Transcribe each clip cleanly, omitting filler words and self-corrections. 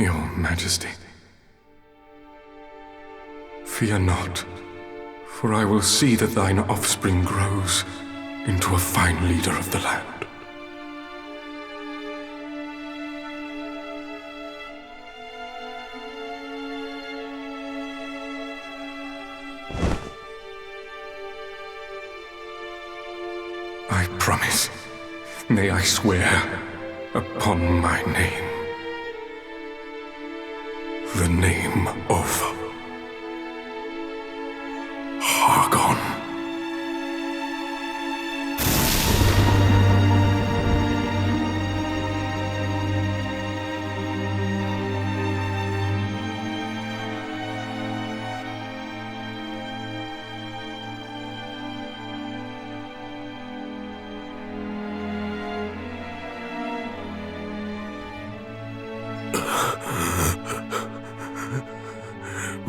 Your Majesty. Fear not, for I will see that thine offspring grows into a fine leader of the land. I promise, nay, I swear, upon my name. The name of Hargon.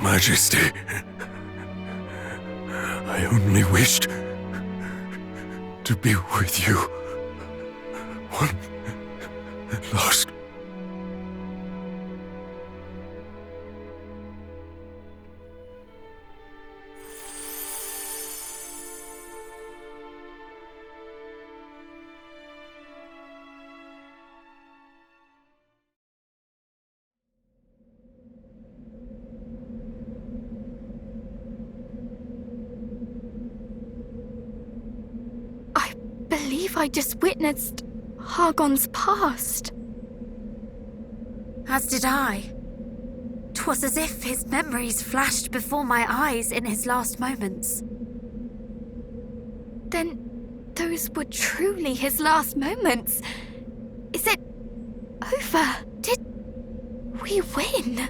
Majesty, I only wished to be with you one last. I just witnessed Hargon's past. As did I. 'Twas as if his memories flashed before my eyes in his last moments. Then those were truly his last moments. Is it over? Did we win?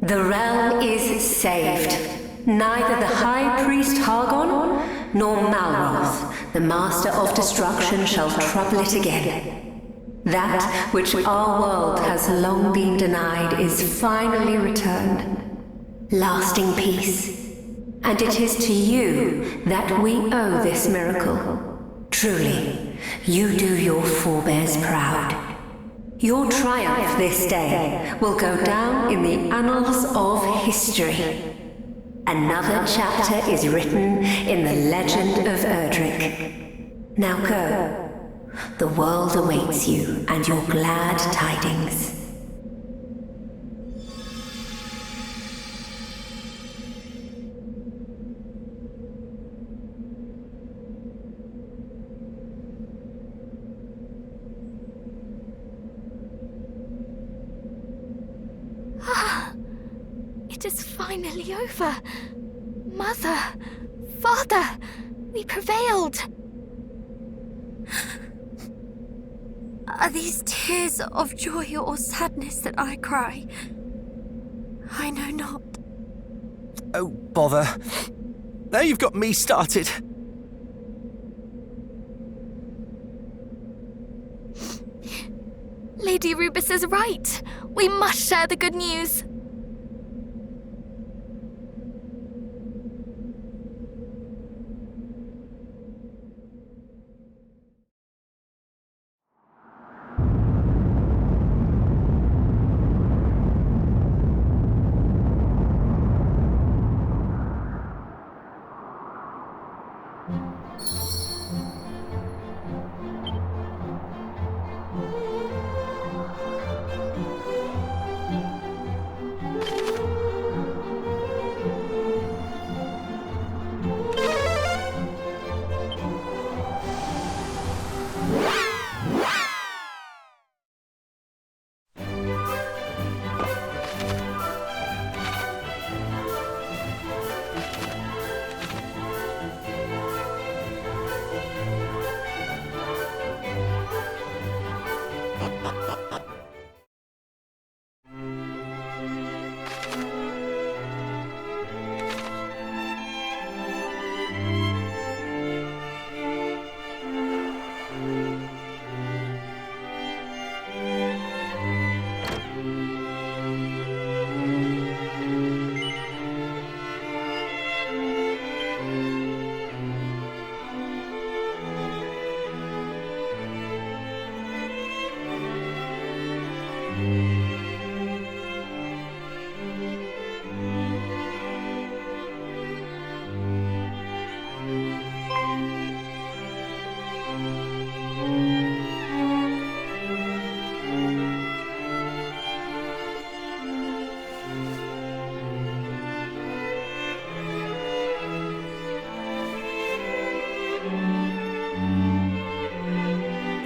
The realm is saved. Neither the High Priest Hargon, nor Malroth, the Master of Destruction, shall trouble it again. That which our world has long been denied is finally returned. Lasting peace. And it is to you that we owe this miracle. Truly, you do your forebears proud. Your triumph this day will go down in the annals of history. Another chapter is written in the legend of Erdrick. Now go. The world awaits you and your glad tidings. It is finally over. Mother, Father, we prevailed. Are these tears of joy or sadness that I cry? I know not. Oh, bother. Now you've got me started. Lady Rubus is right. We must share the good news.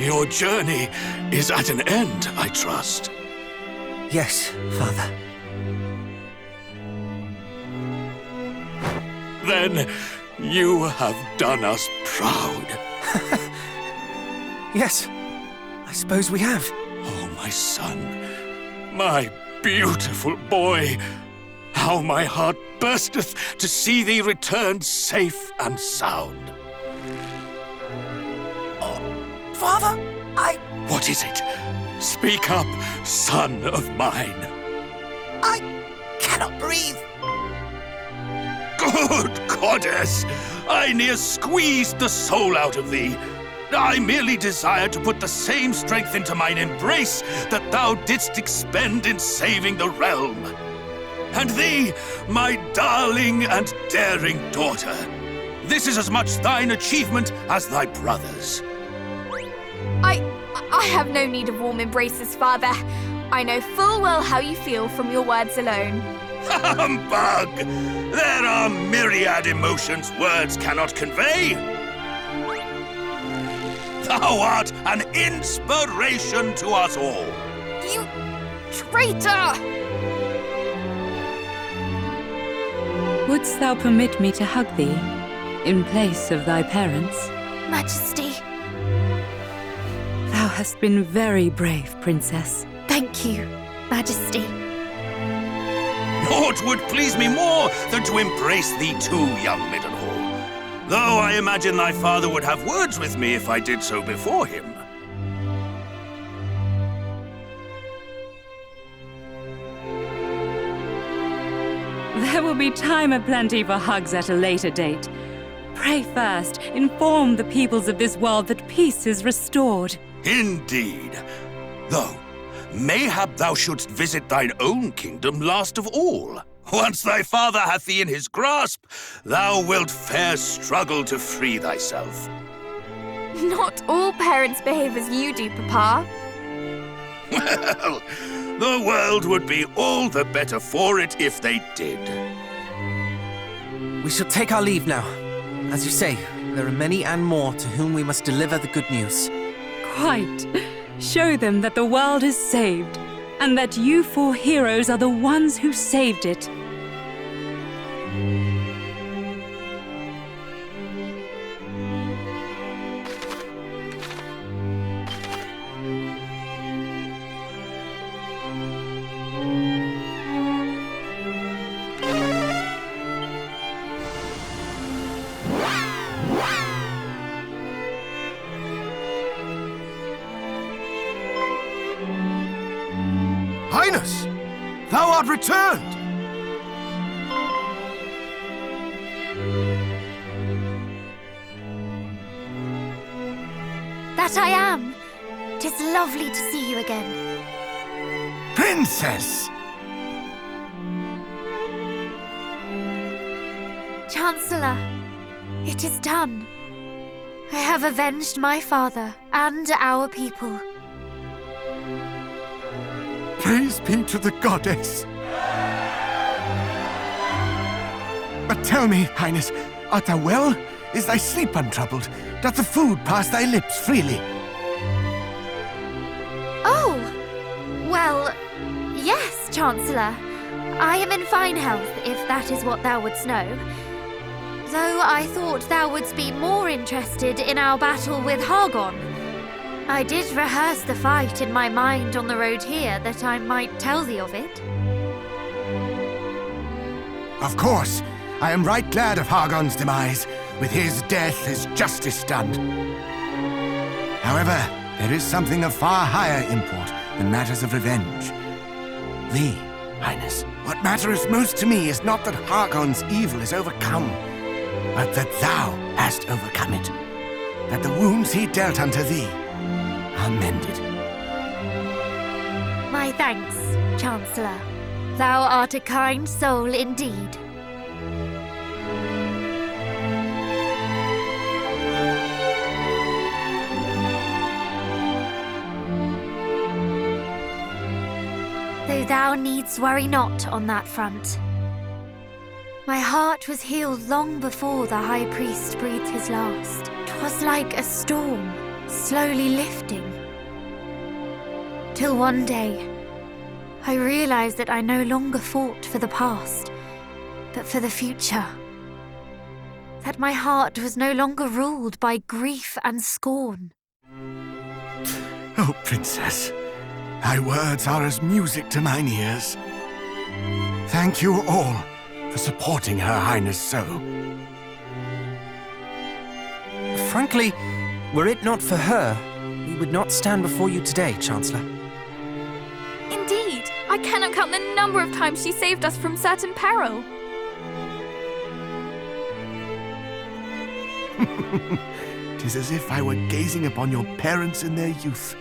Your journey is at an end, I trust. Yes, Father. Then you have done us proud. Yes, I suppose we have. Oh, my son, my beautiful boy, how my heart bursteth to see thee returned safe and sound. Father, What is it? Speak up, son of mine. I cannot breathe. Good goddess! I near squeezed the soul out of thee. I merely desired to put the same strength into mine embrace that thou didst expend in saving the realm. And thee, my darling and daring daughter, this is as much thine achievement as thy brother's. I have no need of warm embraces, Father. I know full well how you feel from your words alone. Humbug! There are myriad emotions words cannot convey. Thou art an inspiration to us all. You traitor! Wouldst thou permit me to hug thee, in place of thy parents? Majesty, Thou hast been very brave, Princess. thank you, Majesty. Naught would please me more than to embrace thee too, young Maidenhall. Though I imagine thy father would have words with me if I did so before him. There will be time aplenty for hugs at a later date. Pray first, inform the peoples of this world that peace is restored. Indeed. Though, mayhap thou shouldst visit thine own kingdom last of all. Once thy father hath thee in his grasp, thou wilt fair struggle to free thyself. Not all parents behave as you do, Papa. Well, the world would be all the better for it if they did. We shall take our leave now. As you say, there are many and more to whom we must deliver the good news. Quite. Show them that the world is saved, and that you four heroes are the ones who saved it. Highness! Thou art returned! That I am. 'Tis lovely to see you again. Princess! Chancellor, it is done. I have avenged my father and our people. Praise be to the goddess! But tell me, Highness, art thou well? Is thy sleep untroubled? Doth the food pass thy lips freely? Oh! Well, yes, Chancellor. I am in fine health, if that is what thou wouldst know. Though I thought thou wouldst be more interested in our battle with Hargon. I did rehearse the fight in my mind on the road here, that I might tell thee of it. Of course. I am right glad of Hargon's demise. With his death is justice done. However, there is something of far higher import than matters of revenge. Thee, Highness, what mattereth most to me is not that Hargon's evil is overcome, but that thou hast overcome it. That the wounds he dealt unto thee are mended. My thanks, Chancellor. Thou art a kind soul indeed. Though thou needst worry not on that front. My heart was healed long before the High Priest breathed his last. 'Twas like a storm, slowly lifting. Till one day, I realized that I no longer fought for the past, but for the future. That my heart was no longer ruled by grief and scorn. Oh, Princess, thy words are as music to mine ears. Thank you all for supporting Her Highness so. Frankly, were it not for her, we would not stand before you today, Chancellor. Indeed, I cannot count the number of times she saved us from certain peril. 'Tis as if I were gazing upon your parents in their youth.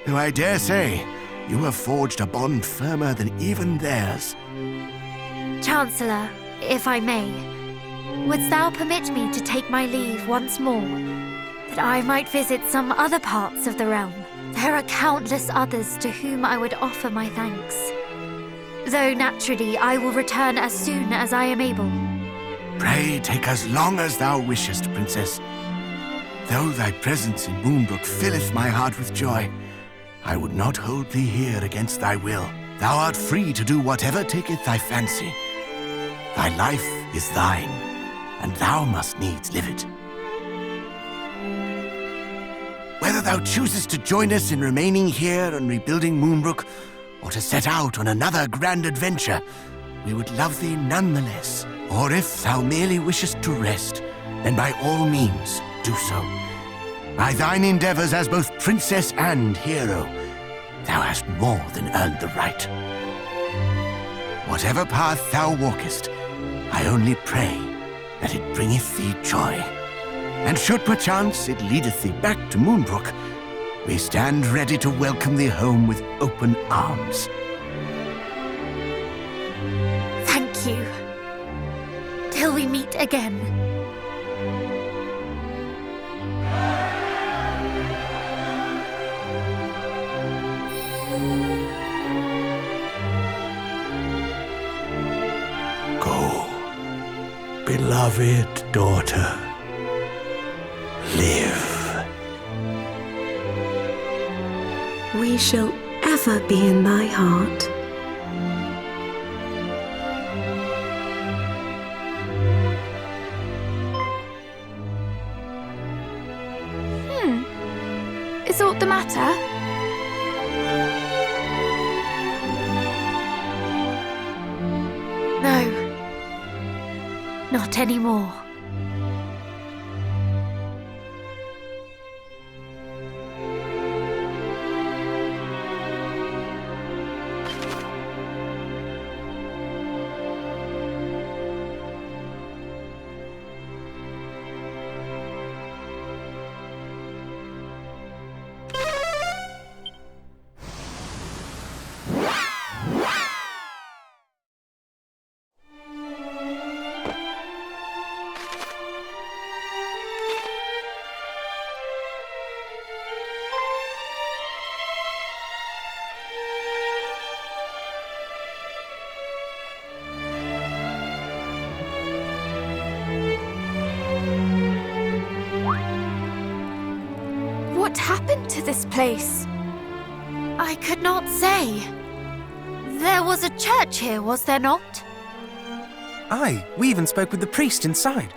Though I dare say, you have forged a bond firmer than even theirs. Chancellor, if I may, wouldst thou permit me to take my leave once more, that I might visit some other parts of the realm? There are countless others to whom I would offer my thanks. Though naturally, I will return as soon as I am able. Pray take as long as thou wishest, Princess. Though thy presence in Moonbrook filleth my heart with joy, I would not hold thee here against thy will. Thou art free to do whatever taketh thy fancy. Thy life is thine, and thou must needs live it. Whether thou choosest to join us in remaining here and rebuilding Moonbrook, or to set out on another grand adventure, we would love thee nonetheless. Or if thou merely wishest to rest, then by all means do so. By thine endeavors as both princess and hero, thou hast more than earned the right. Whatever path thou walkest, I only pray that it bringeth thee joy. And should perchance it leadeth thee back to Moonbrook, we stand ready to welcome thee home with open arms. Thank you. Till we meet again. Go, beloved daughter. Live. We shall ever be in thy heart. Is aught the matter? No. Not anymore. What happened to this place? I could not say. There was a church here, was there not? Aye, we even spoke with the priest inside.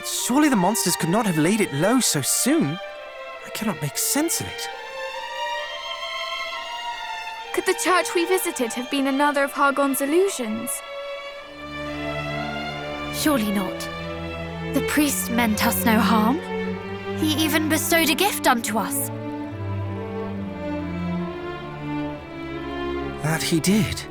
Surely the monsters could not have laid it low so soon. I cannot make sense of it. Could the church we visited have been another of Hargon's illusions? Surely not. The priest meant us no harm. He even bestowed a gift unto us. That he did.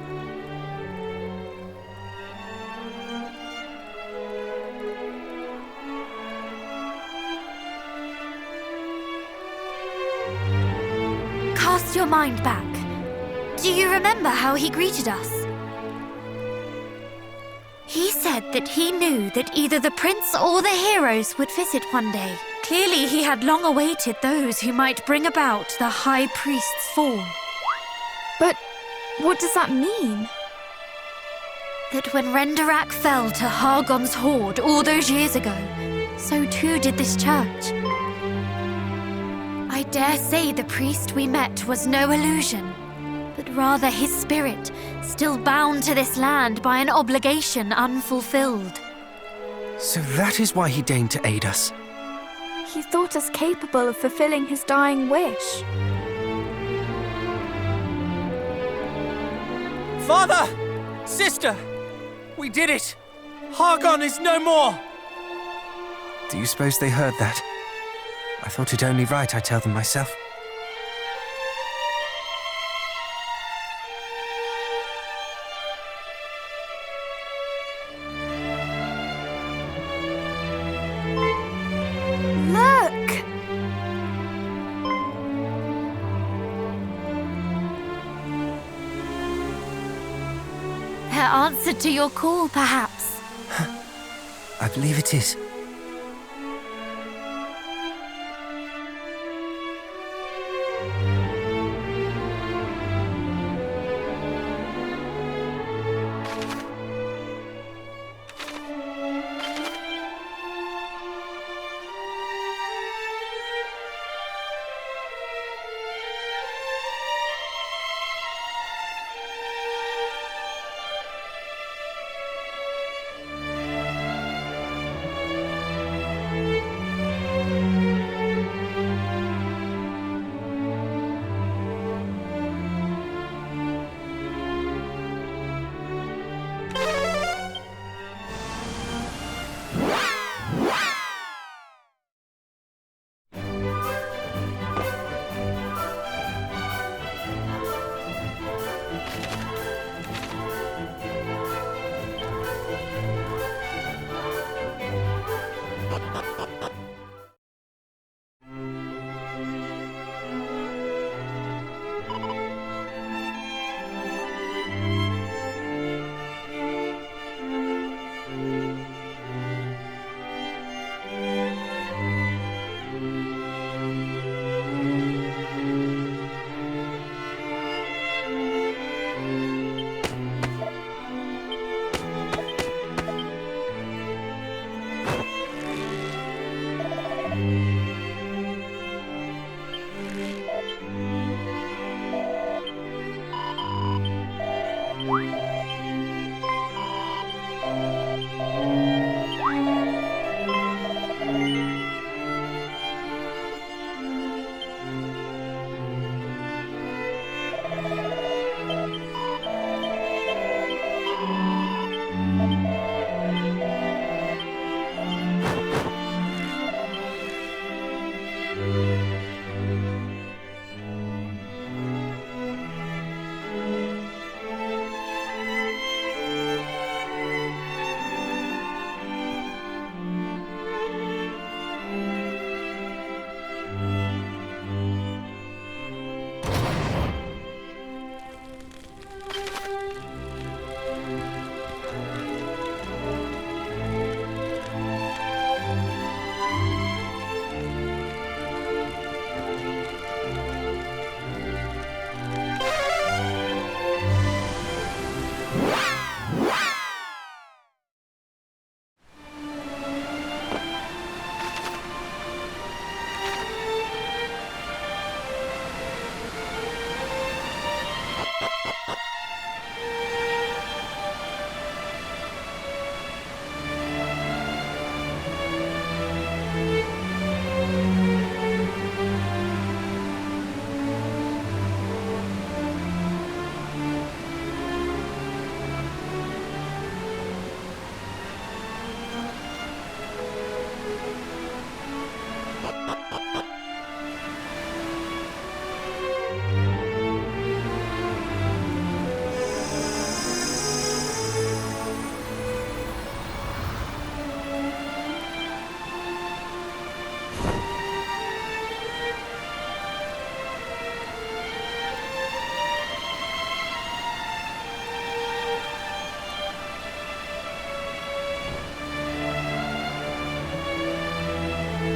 Cast your mind back. Do you remember how he greeted us? He said that he knew that either the prince or the heroes would visit one day. Clearly he had long awaited those who might bring about the High Priest's fall. But what does that mean? That when Renderak fell to Hargon's horde all those years ago, so too did this church. I dare say the priest we met was no illusion, but rather his spirit, still bound to this land by an obligation unfulfilled. So that is why he deigned to aid us. He thought us capable of fulfilling his dying wish. Father! Sister! We did it! Hargon is no more! Do you suppose they heard that? I thought it only right I tell them myself. Look! Their answer to your call, perhaps. I believe it is.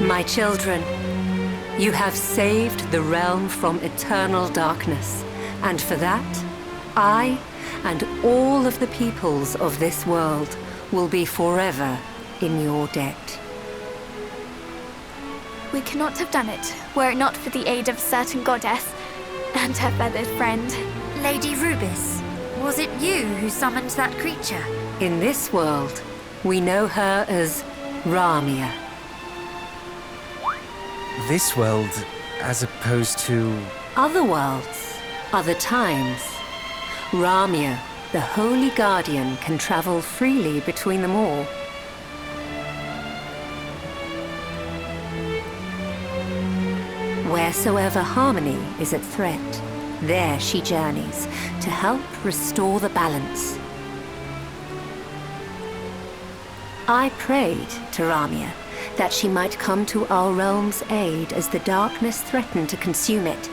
My children, you have saved the realm from eternal darkness, and for that, I and all of the peoples of this world will be forever in your debt. We could not have done it were it not for the aid of a certain goddess and her feathered friend. Lady Rubis, was it you who summoned that creature? In this world, we know her as Ramia. This world, as opposed to... Other worlds, other times. Ramia, the Holy Guardian, can travel freely between them all. Wheresoever harmony is at threat, there she journeys to help restore the balance. I prayed to Ramia that she might come to our realm's aid as the darkness threatened to consume it.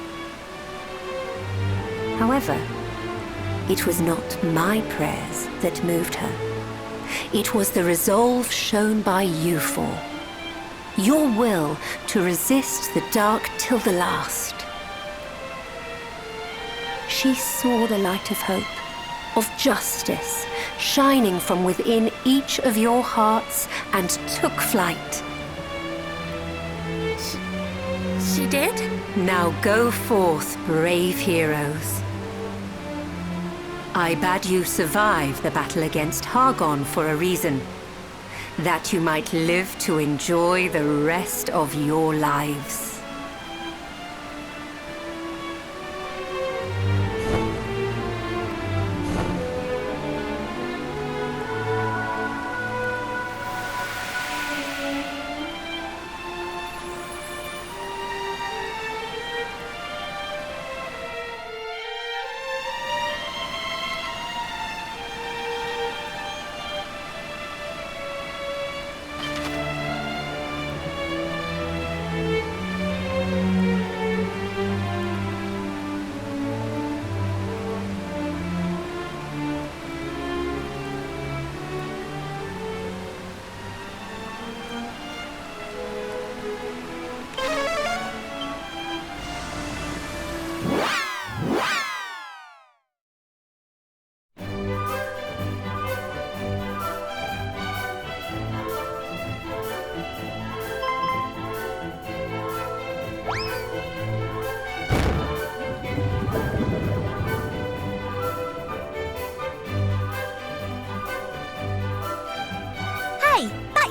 However, it was not my prayers that moved her. It was the resolve shown by you four. Your will to resist the dark till the last. She saw the light of hope, of justice, shining from within each of your hearts and took flight. She did? Now go forth, brave heroes. I bade you survive the battle against Hargon for a reason. That you might live to enjoy the rest of your lives.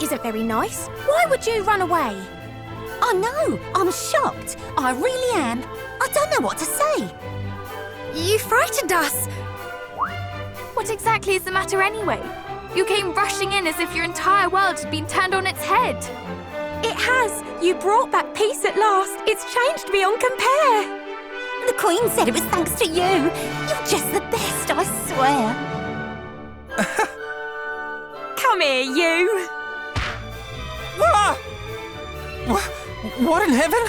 Isn't very nice. Why would you run away? I know. I'm shocked. I really am. I don't know what to say. You frightened us! What exactly is the matter anyway? You came rushing in as if your entire world had been turned on its head. It has. You brought back peace at last. It's changed beyond compare. The Queen said it was thanks to you. You're just the best, I swear. Come here, you. Ah! What in heaven?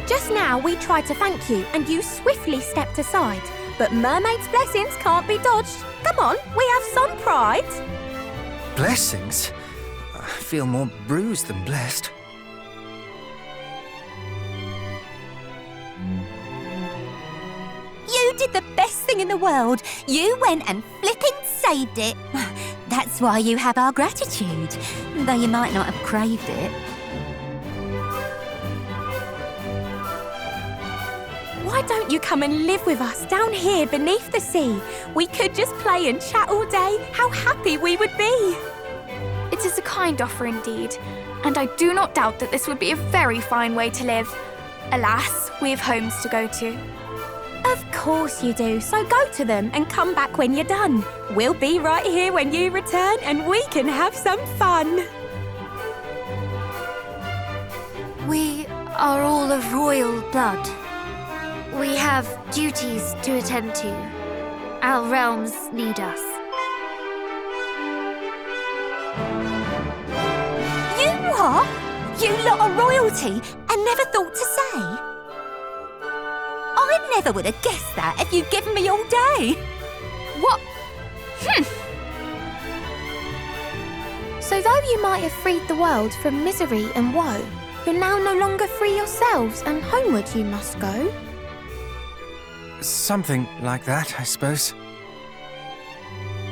Just now we tried to thank you and you swiftly stepped aside. But mermaids' blessings can't be dodged. Come on, we have some pride. Blessings? I feel more bruised than blessed. You did the best thing in the world. You went and flipping saved it. That's why you have our gratitude, though you might not have craved it. Why don't you come and live with us down here beneath the sea? We could just play and chat all day. How happy we would be. It is a kind offer indeed, and I do not doubt that this would be a very fine way to live. Alas, we have homes to go to. Of course you do, so go to them and come back when you're done. We'll be right here when you return and we can have some fun. We are all of royal blood. We have duties to attend to. Our realms need us. You are? You lot are royalty and never thought to say? I never would have guessed that if you'd given me all day. What? So though you might have freed the world from misery and woe, You're now no longer free yourselves, and homeward you must go. Something like that, I suppose.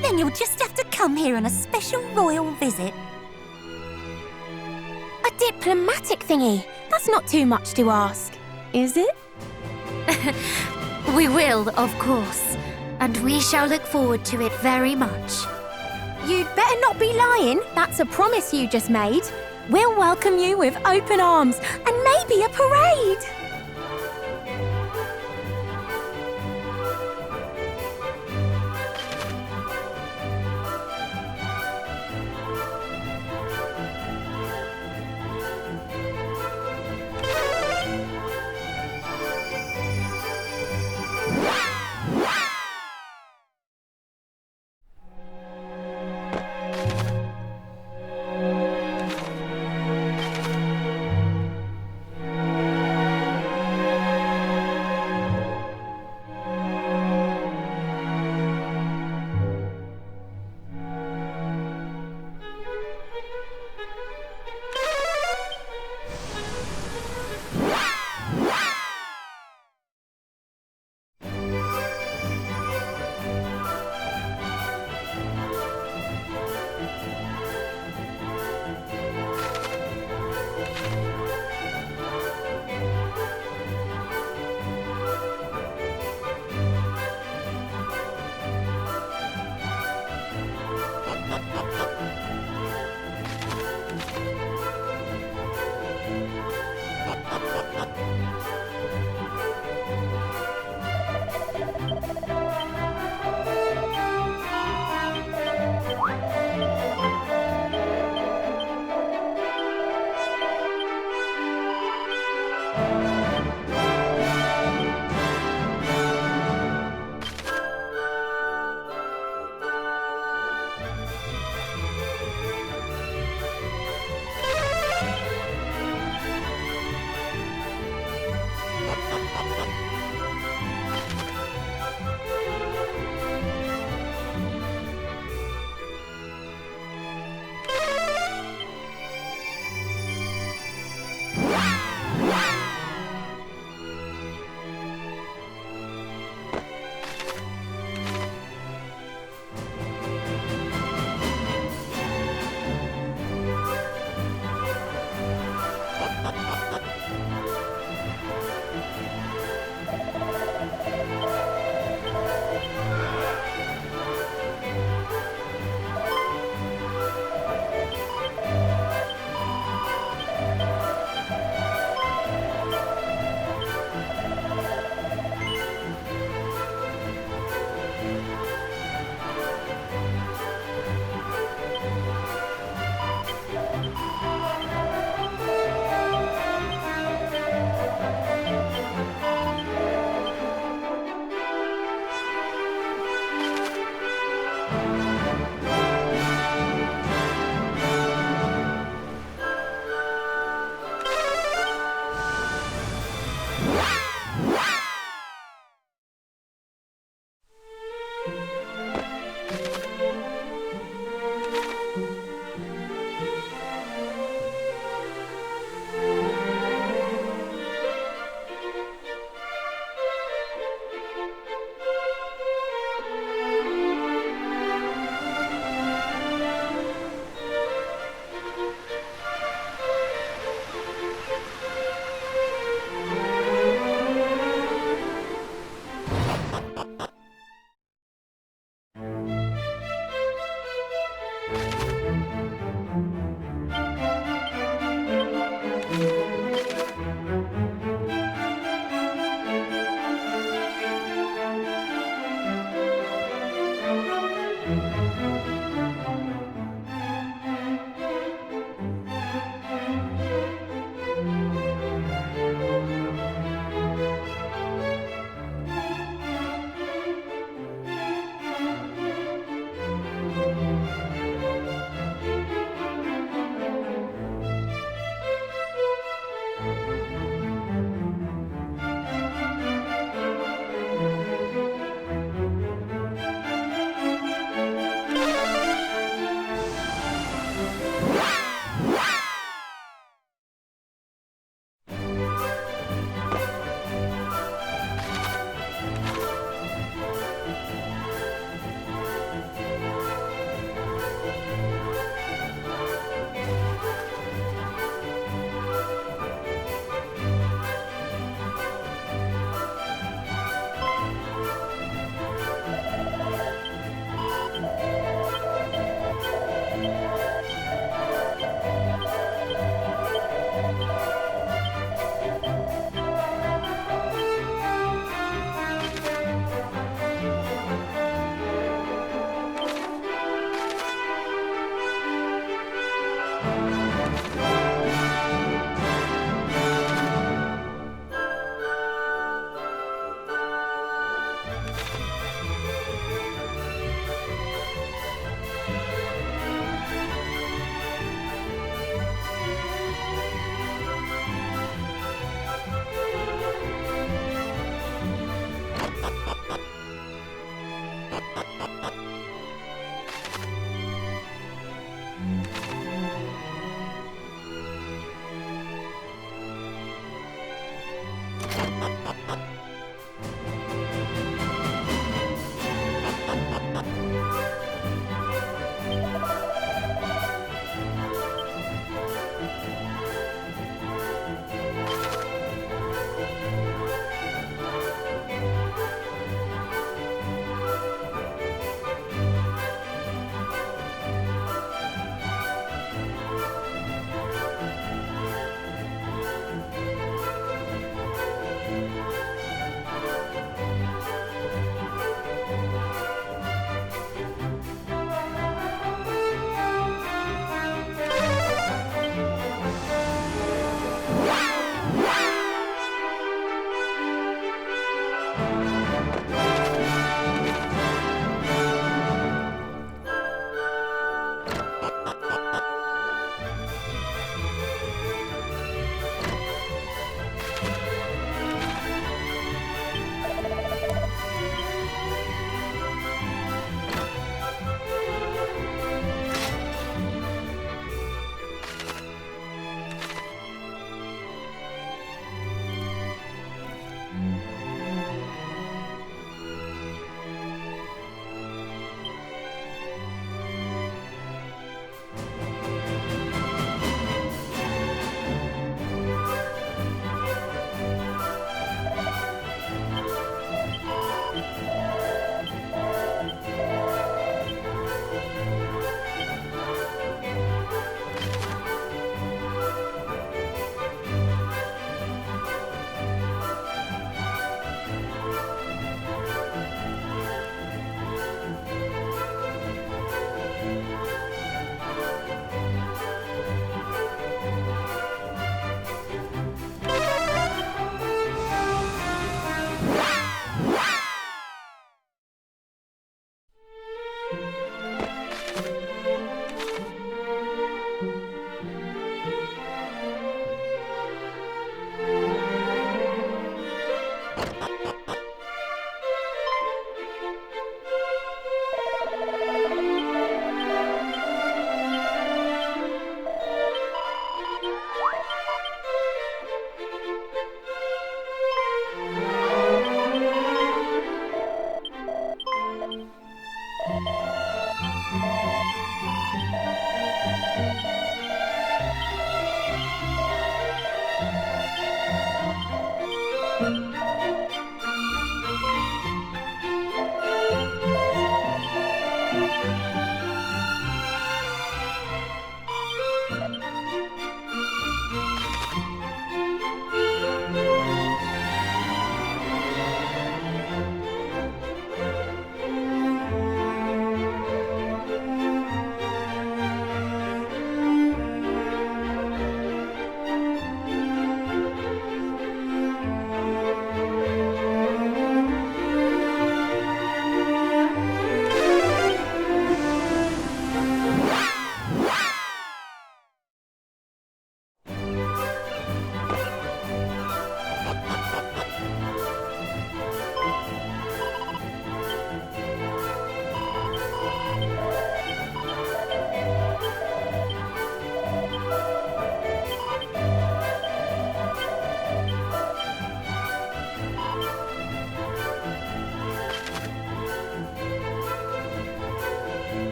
Then you'll just have to come here on a special royal visit. A diplomatic thingy? That's not too much to ask, is it? We will, of course, and we shall look forward to it very much. You'd better not be lying. That's a promise you just made. We'll welcome you with open arms and maybe a parade.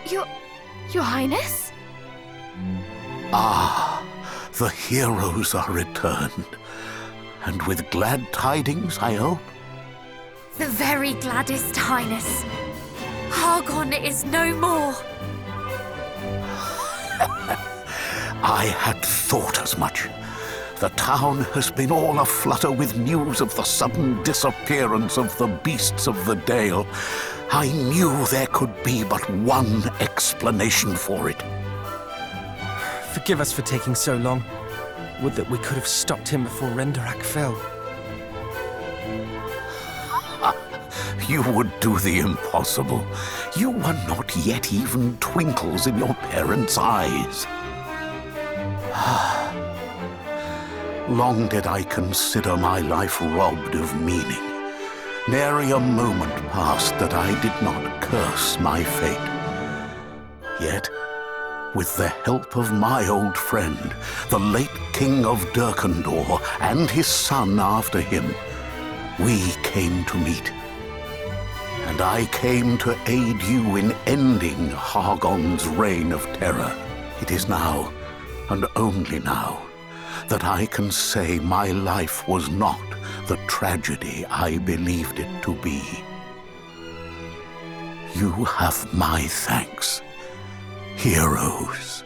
Your Highness? Ah, the heroes are returned. And with glad tidings, I hope? The very gladdest, Highness. Hargon is no more. I had thought as much. The town has been all aflutter with news of the sudden disappearance of the beasts of the Dale. I knew there could be but one explanation for it. Forgive us for taking so long. Would that we could have stopped him before Renderak fell. You would do the impossible. You were not yet even twinkles in your parents' eyes. Long did I consider my life robbed of meaning. Nary a moment passed that I did not curse my fate. Yet, with the help of my old friend, the late King of Durkandor, and his son after him, we came to meet. And I came to aid you in ending Hargon's reign of terror. It is now, and only now, that I can say my life was not the tragedy I believed it to be. You have my thanks, heroes.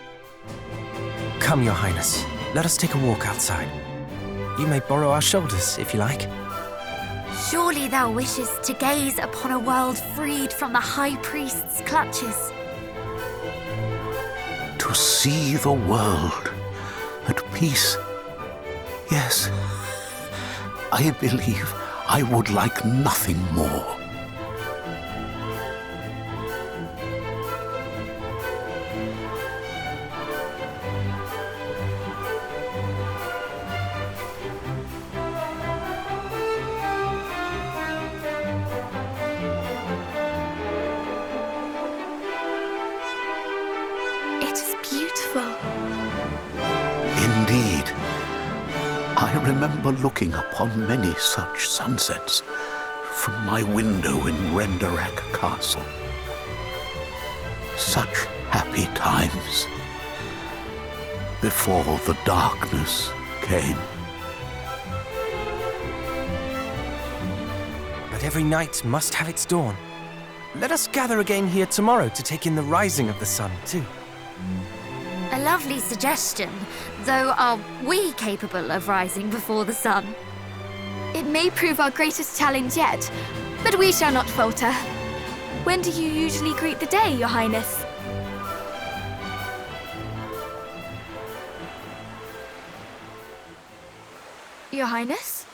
Come, Your Highness. Let us take a walk outside. You may borrow our shoulders, if you like. Surely thou wishest to gaze upon a world freed from the High Priest's clutches. To see the world at peace. Yes, I believe I would like nothing more. It is beautiful. Indeed. I remember looking upon many such sunsets from my window in Renderak Castle. Such happy times before the darkness came. But every night must have its dawn. Let us gather again here tomorrow to take in the rising of the sun, too. A lovely suggestion, though are we capable of rising before the sun? It may prove our greatest challenge yet, but we shall not falter. When do you usually greet the day, Your Highness? Your Highness?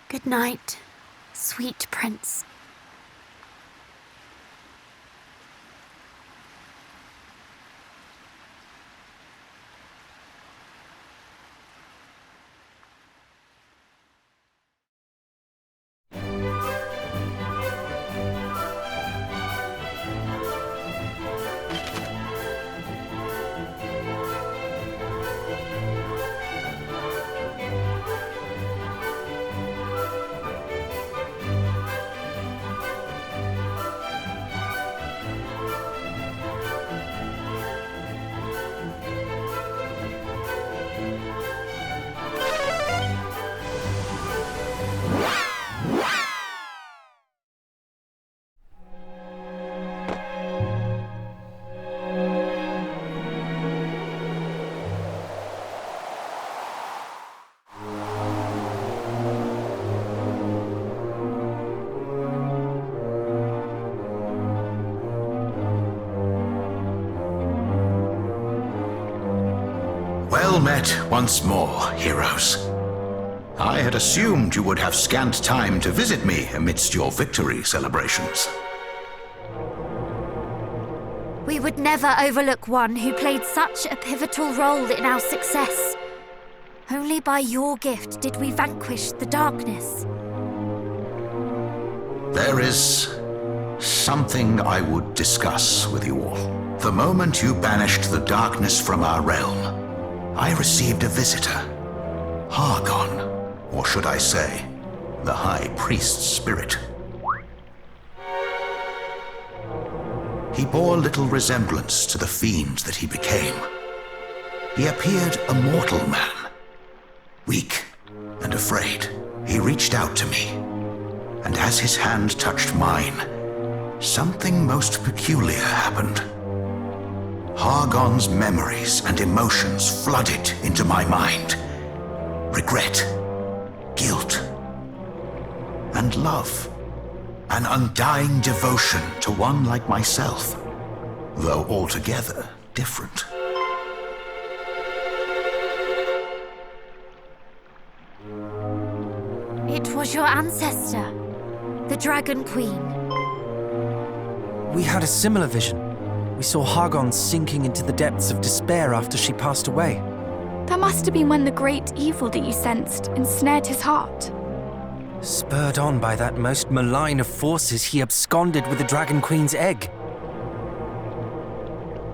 Good night, sweet prince. Well met once more, heroes. I had assumed you would have scant time to visit me amidst your victory celebrations. We would never overlook one who played such a pivotal role in our success. Only by your gift did we vanquish the darkness. There is something I would discuss with you all. The moment you banished the darkness from our realm, I received a visitor. Hargon, or should I say, the High Priest's spirit. He bore little resemblance to the fiend that he became. He appeared a mortal man, weak and afraid. He reached out to me, and as his hand touched mine, something most peculiar happened. Hargon's memories and emotions flooded into my mind. Regret, guilt, and love. An undying devotion to one like myself, though altogether different. It was your ancestor, the Dragon Queen. We had a similar vision. We saw Hargon sinking into the depths of despair after she passed away. That must have been when the great evil that you sensed ensnared his heart. Spurred on by that most malign of forces, he absconded with the Dragon Queen's egg.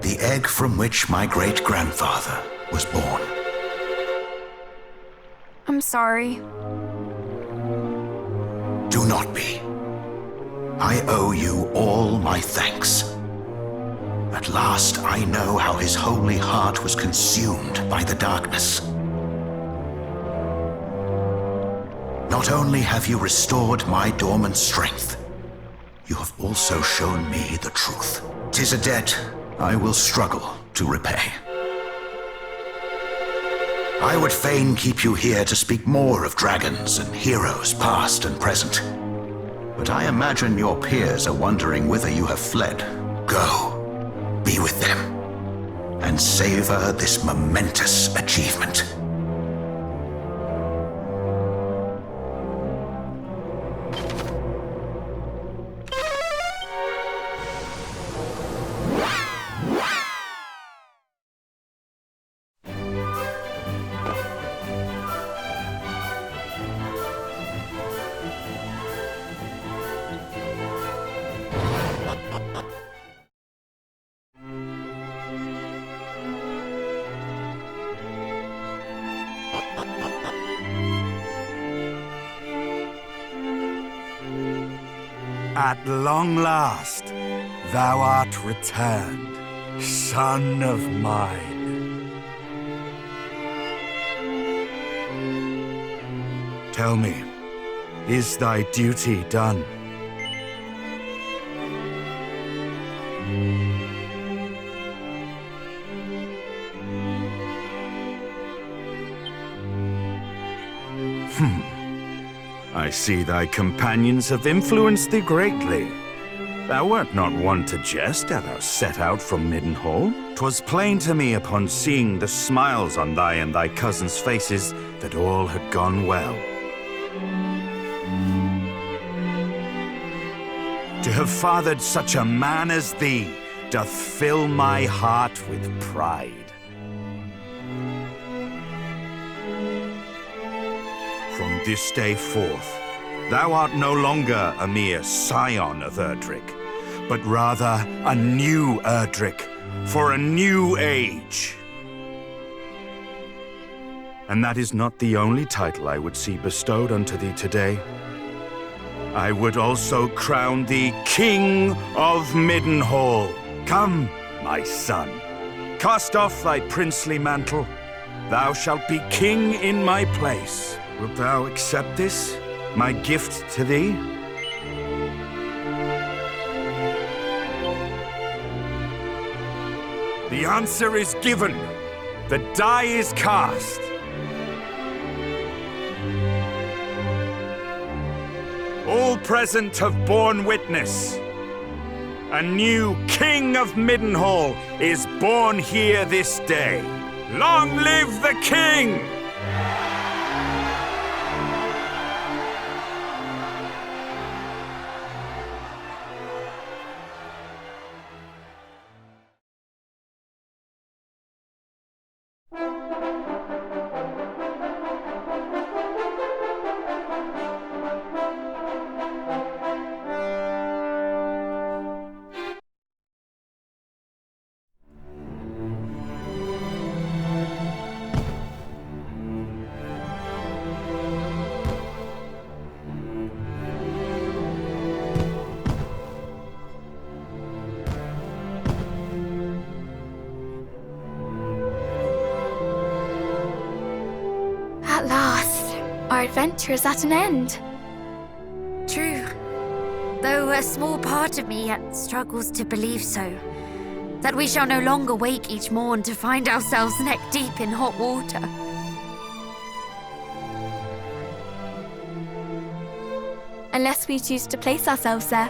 The egg from which my great-grandfather was born. I'm sorry. Do not be. I owe you all my thanks. At last I know how his holy heart was consumed by the darkness. Not only have you restored my dormant strength, you have also shown me the truth. 'Tis a debt I will struggle to repay. I would fain keep you here to speak more of dragons and heroes past and present. But I imagine your peers are wondering whither you have fled. Go, be with them, and savor this momentous achievement. At long last, thou art returned, son of mine. Tell me, is thy duty done? I see thy companions have influenced thee greatly. Thou wert not one to jest ere thou set out from Middenhall. 'Twas plain to me upon seeing the smiles on thy and thy cousins' faces that all had gone well. To have fathered such a man as thee doth fill my heart with pride. From this day forth, thou art no longer a mere scion of Erdrick, but rather a new Erdrick for a new age. And that is not the only title I would see bestowed unto thee today. I would also crown thee King of Middenhall. Come, my son, cast off thy princely mantle. Thou shalt be king in my place. Wilt thou accept this, my gift to thee? The answer is given. The die is cast. All present have borne witness. A new King of Middenhall is born here this day. Long live the King! adventure is at an end. True. Though a small part of me yet struggles to believe so. That we shall no longer wake each morn to find ourselves neck deep in hot water. Unless we choose to place ourselves there.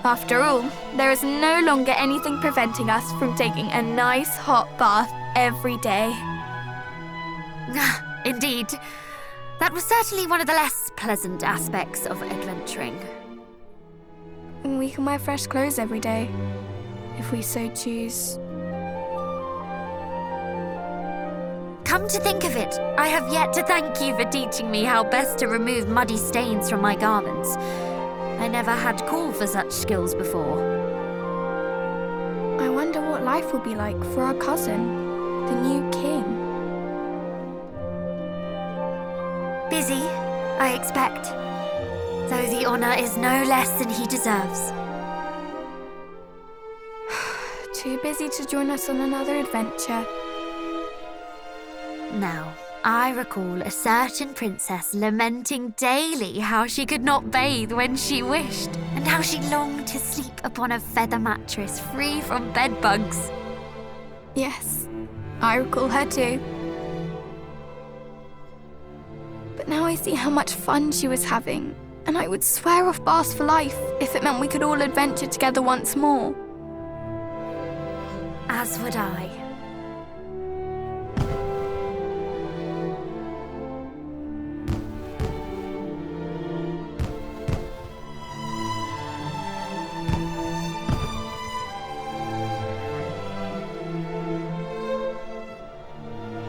After all, there is no longer anything preventing us from taking a nice hot bath every day. Indeed. That was certainly one of the less pleasant aspects of adventuring. We can wear fresh clothes every day, if we so choose. Come to think of it, I have yet to thank you for teaching me how best to remove muddy stains from my garments. I never had call for such skills before. I wonder what life will be like for our cousin, the new king. Busy, I expect. Though the honor is no less than he deserves. Too busy to join us on another adventure. Now, I recall a certain princess lamenting daily how she could not bathe when she wished, and how she longed to sleep upon a feather mattress free from bed bugs. Yes, I recall her too. But now I see how much fun she was having, and I would swear off baths for life if it meant we could all adventure together once more. As would I.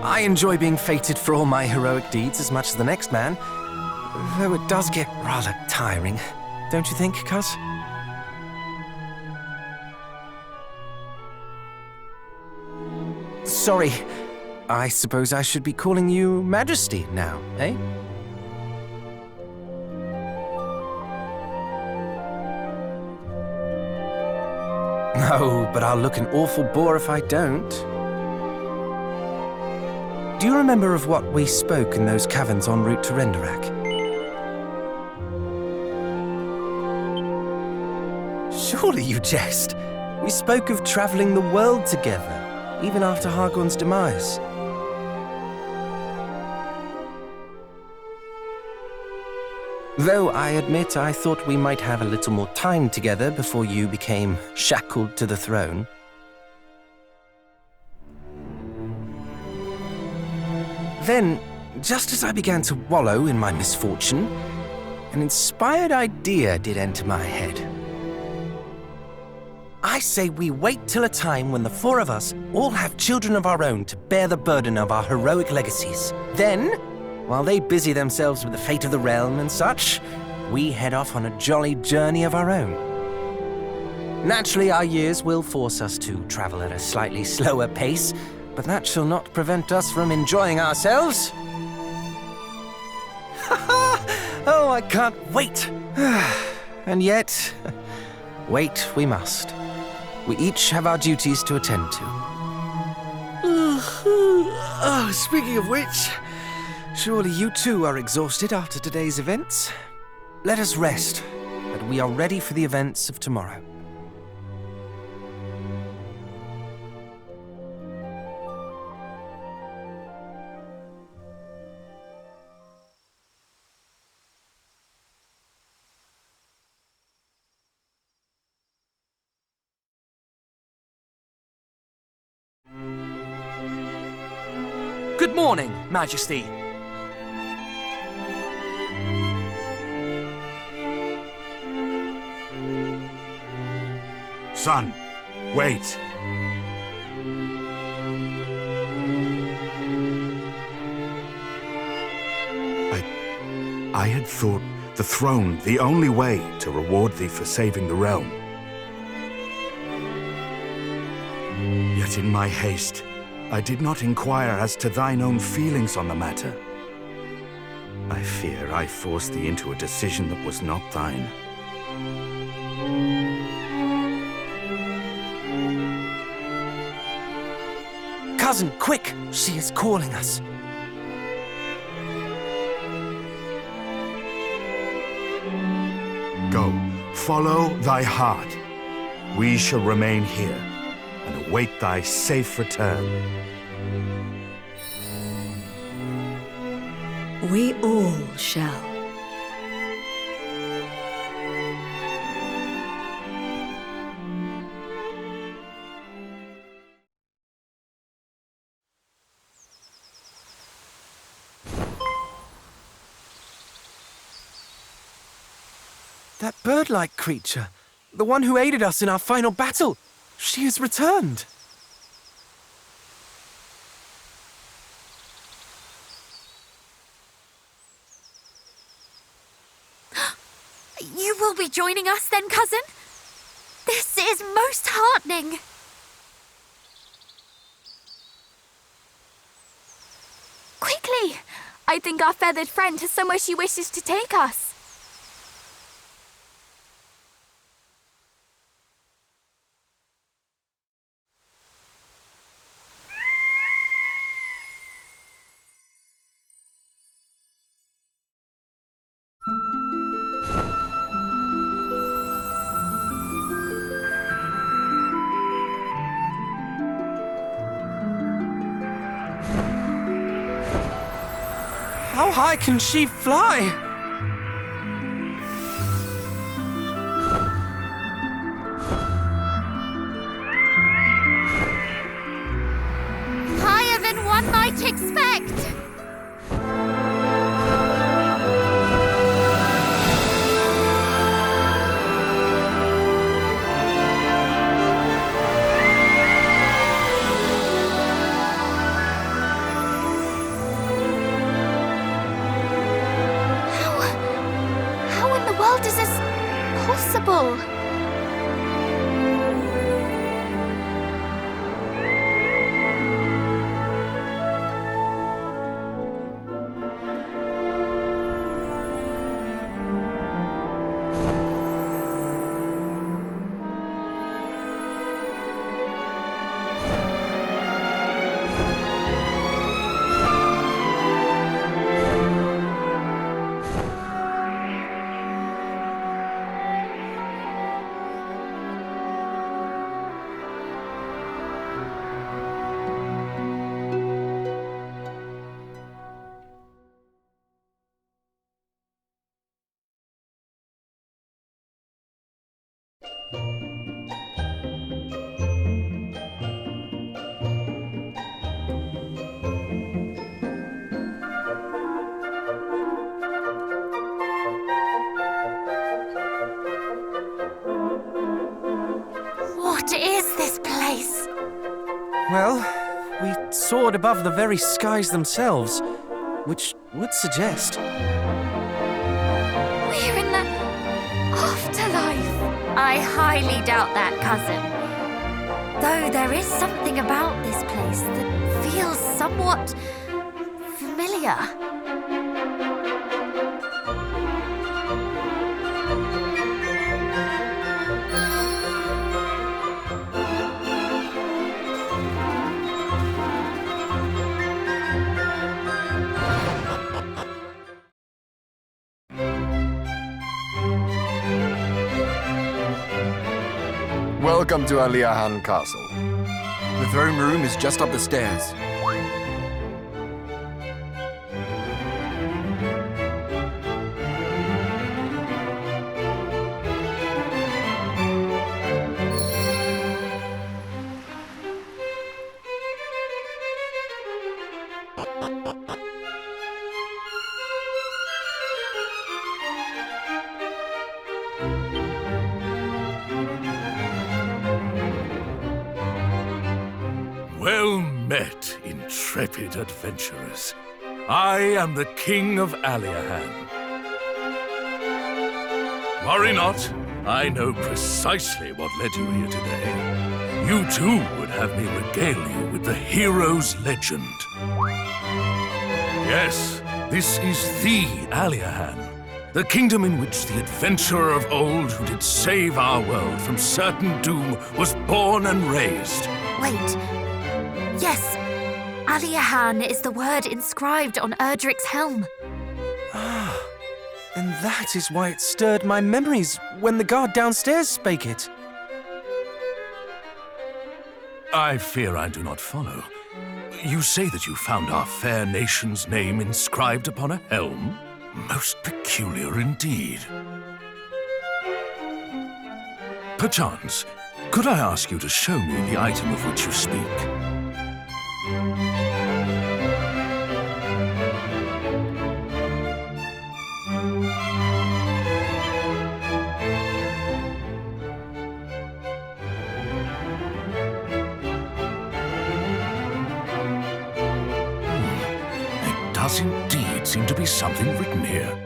I enjoy being fated for all my heroic deeds as much as the next man, though it does get rather tiring, don't you think, cuz? Sorry, I suppose I should be calling you Majesty now, eh? No, but I'll look an awful bore if I don't. Do you remember of what we spoke in those caverns en route to Renderak? Surely you jest. We spoke of traveling the world together, even after Hargon's demise. Though I admit I thought we might have a little more time together before you became shackled to the throne. Then, just as I began to wallow in my misfortune, an inspired idea did enter my head. I say we wait till a time when the four of us all have children of our own to bear the burden of our heroic legacies. Then, while they busy themselves with the fate of the realm and such, we head off on a jolly journey of our own. Naturally, our years will force us to travel at a slightly slower pace, but that shall not prevent us from enjoying ourselves. Oh, I can't wait. And yet, wait we must. We each have our duties to attend to. Oh, speaking of which, surely you too are exhausted after today's events. Let us rest, but we are ready for the events of tomorrow. Good morning, Majesty. Son, wait. I had thought the throne the only way to reward thee for saving the realm. Yet in my haste, I did not inquire as to thine own feelings on the matter. I fear I forced thee into a decision that was not thine. Cousin, quick! She is calling us. Follow thy heart. We shall remain here and await thy safe return. We all shall. That bird-like creature, the one who aided us in our final battle, she has returned. You will be joining us then, cousin? This is most heartening. Quickly! I think our feathered friend has somewhere she wishes to take us. How high can she fly? Higher than one might expect. How in the world is this possible? What is this place? Well, we soared above the very skies themselves, which would suggest... We're in the afterlife. I highly doubt that, cousin. Though there is something about this place that feels somewhat familiar. Welcome to Aliahan Castle. The throne room is just up the stairs. Well met, intrepid adventurers. I am the King of Aliahan. Worry not, I know precisely what led you here today. You too would have me regale you with the hero's legend. Yes, this is the Aliahan, the kingdom in which the adventurer of old who did save our world from certain doom was born and raised. Wait. Yes, Aliahan is the word inscribed on Erdric's helm. And that is why it stirred my memories when the guard downstairs spake it. I fear I do not follow. You say that you found our fair nation's name inscribed upon a helm? Most peculiar indeed. Perchance, could I ask you to show me the item of which you speak? Does indeed seem to be something written here.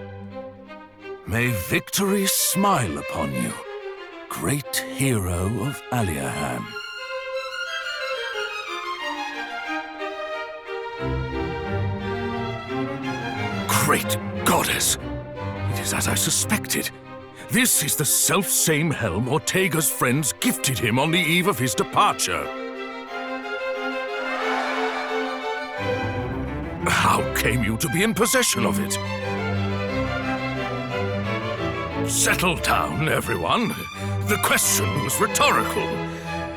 May victory smile upon you, great hero of Aliahan. Great goddess! It is as I suspected. This is the self-same helm Ortega's friends gifted him on the eve of his departure. How came you to be in possession of it? Settle down, everyone. The question was rhetorical.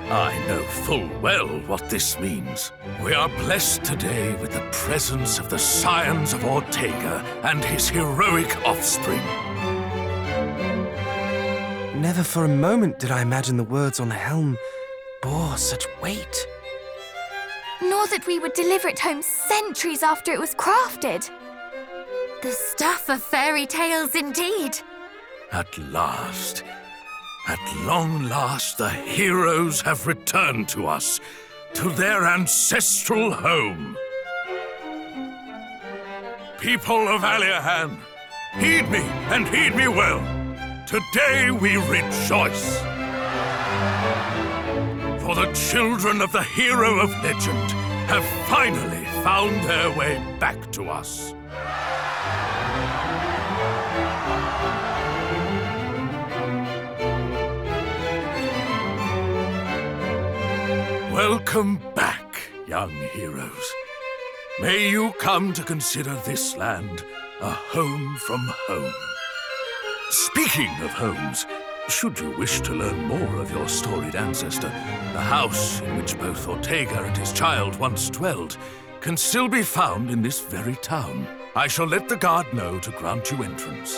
I know full well what this means. We are blessed today with the presence of the scions of Ortega and his heroic offspring. Never for a moment did I imagine the words on the helm bore such weight. Nor that we would deliver it home centuries after it was crafted. The stuff of fairy tales indeed. At last, at long last, the heroes have returned to us, to their ancestral home. People of Aliahan, heed me and heed me well. Today we rejoice. For the children of the hero of legend have finally found their way back to us. Welcome back, young heroes. May you come to consider this land a home from home. Speaking of homes, should you wish to learn more of your storied ancestor, the house in which both Ortega and his child once dwelled can still be found in this very town. I shall let the guard know to grant you entrance.